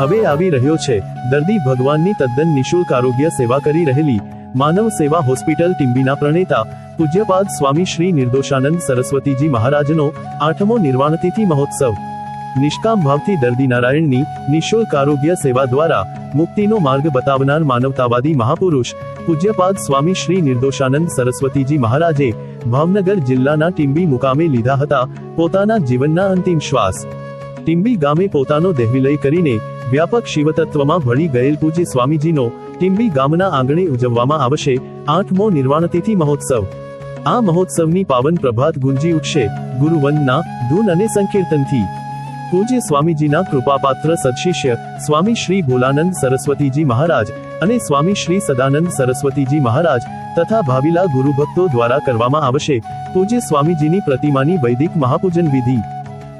હવે આવી રહ્યો છે દર્દી ભગવાનની તદ્દન નિઃશુલ્ક આરોગ્ય સેવા કરી રહેલી માનવ સેવા હોસ્પિટલ ટીમ્બીના પ્રણેતા પૂજ્યપાદ સ્વામી શ્રી નિર્દોષાનંદ સરસ્વતીજી મહારાજનો 8મો નિર્વાણતિથિ મહોત્સવ। નિષ્કામ ભાવથી દર્દી નારાયણની નિઃશુલ્ક આરોગ્ય સેવા દ્વારા મુક્તિનો માર્ગ બતાવનાર માનવતાવાદી મહાપુરુષ પૂજ્યપાદ સ્વામી શ્રી નિર્દોષાનંદ સરસ્વતીજી મહારાજે ભાવનગર જિલ્લાના ટીમ્બી મુકામે લીધા હતા પોતાના જીવનના અંતિમ શ્વાસ। ટીમ્બી ગામે પોતાનો દેહ વિલય કરીને વ્યાપક શિવતત્વમાં ભળી ગયેલ પૂજ્ય સ્વામીજીનો ટીમ્બી ગામના આંગણે ઉજવવામાં આવશે 8મો નિર્વાણતિથિ મહોત્સવ। આ મહોત્સવની પાવન પ્રભાત ગુંજી ઉઠશે ગુરુવંદના ધૂન અને સંકીર્તનથી। પૂજ્ય સ્વામીજીના કૃપાપાત્ર સદશિષ્ય સ્વામી શ્રી ભોલાનંદ સરસ્વતીજી મહારાજ અને સ્વામી શ્રી સદાનંદ સરસ્વતીજી મહારાજ તથા ભાવિલા ગુરુભક્તો દ્વારા કરવામાં આવશે પૂજ્ય સ્વામીજીની પ્રતિમાની વૈદિક મહાપૂજન વિધિ।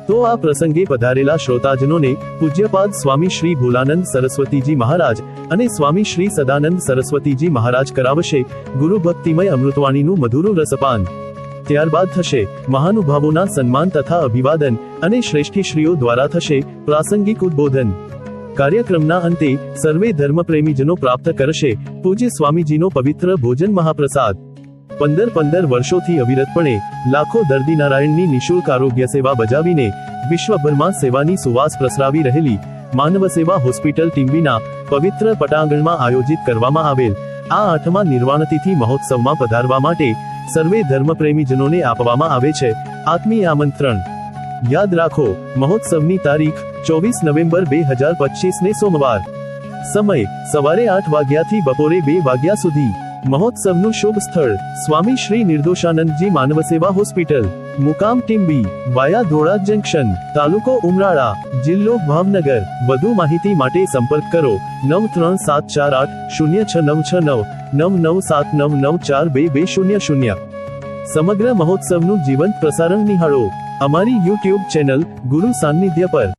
તો આ પ્રસંગે પધારેલા શ્રોતાજનોને પૂજ્યપાદ સ્વામી શ્રી ભોલાનંદ સરસ્વતીજી મહારાજ અને સ્વામી શ્રી સદાનંદ સરસ્વતીજી મહારાજ કરાવશે ગુરુભક્તિમય અમૃતવાણીનું મધુરું રસપાન। ત્યારબાદ થશે મહાનુભાવોના સન્માન તથા અભિવાદન અને શ્રેષ્ઠીશ્રીઓ દ્વારા થશે પ્રાસંગિક ઉદ્બોધન। કાર્યક્રમના અંતે સર્વે ધર્મપ્રેમીજનો પ્રાપ્ત કરશે પૂજ્ય સ્વામીજીનો પવિત્ર ભોજન મહાપ્રસાદ। 15 વર્ષોથી અવિરતપણે લાખો દર્દી નારાયણની નિઃશુલ્ક આરોગ્ય સેવા બજાવીને વિશ્વભરમાં સેવાની સુવાસ પ્રસરાવી રહેલી માનવ સેવા હોસ્પિટલ ટીમ્બીના પવિત્ર પટાંગણમાં આયોજિત કરવામાં આવેલ આ 8મા નિર્વાણતિથિ મહોત્સવમાં પધારવા માટે સર્વે ધર્મપ્રેમીજનોને આપવામાં આવે છે આત્મીય આમંત્રણ। યાદ રાખો મહોત્સવની તારીખ 24 નવેમ્બર 2025 ને સોમવાર। સમય સવારે 8 વાગ્યાથી બપોરે 2 વાગ્યા સુધી। મહોત્સવનું શુભ સ્થળ સ્વામી શ્રી નિર્દોષાનંદજી માનવ સેવા હોસ્પિટલ, મુકામ ટીમ્બી, વાયા ધોળા જંકશન, તાલુકો ઉમરાળા, જિલ્લો ભાવનગર। વધુ માહિતી માટે સંપર્ક કરો 9374806969 9979942200। સમગ્ર મહોત્સવનું જીવંત પ્રસારણ નિહાળો અમારી YouTube ચેનલ ગુરુ સાનિધ્ય પર।